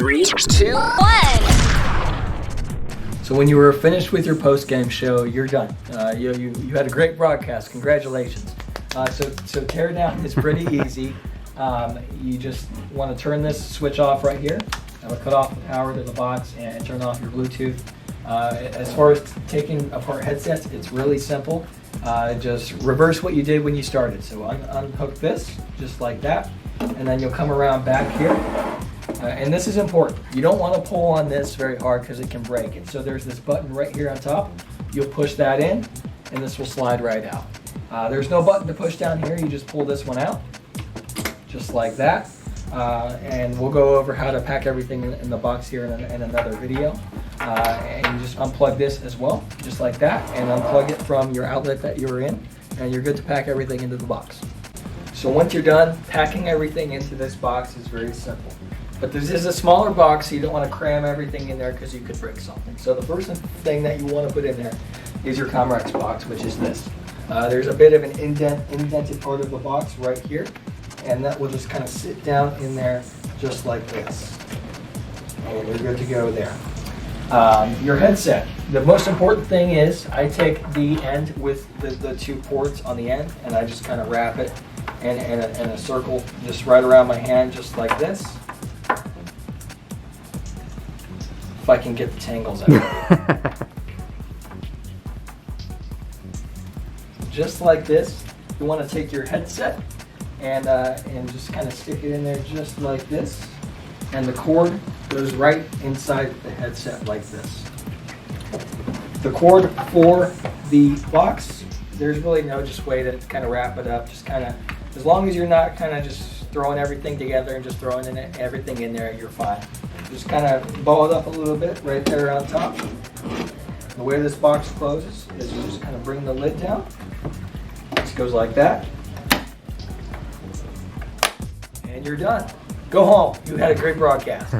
3, 2, 1. So when you were finished with your post-game show, you're done. You had a great broadcast. Congratulations. So tear down is pretty easy. You just want to turn this switch off right here. That'll cut off the power to the box and turn off your Bluetooth. As far as taking apart headsets, it's really simple. Just reverse what you did when you started. So unhook this just like that, and then you'll come around back here. And this is important. You don't want to pull on this very hard because it can break. And so there's this button right here on top. You'll push that in, and this will slide right out. There's no button to push down here. You just pull this one out, just like that. And we'll go over how to pack everything in the box here in another video. And you just unplug this as well, just like that, and unplug it from your outlet that you're in, and you're good to pack everything into the box. So once you're done, packing everything into this box is very simple. But this is a smaller box, so you don't want to cram everything in there because you could break something. So the first thing that you want to put in there is your Comrex box, which is this. There's a bit of an indented part of the box right here, and that will just kind of sit down in there just like this. And you're good to go there. Your headset. The most important thing is I take the end with the two ports on the end, and I just kind of wrap it in a circle just right around my hand, just like this. If I can get the tangles out. Just like this. You want to take your headset and just kind of stick it in there just like this. And the cord goes right inside the headset like this. The cord for the box, there's really no just way to kind of wrap it up. Just kind of, as long as you're not kind of just throwing everything together and just throwing everything in there, you're fine. Just kind of ball it up a little bit right there on top. The way this box closes is you just kind of bring the lid down. This goes like that. And you're done. Go home. You had a great broadcast.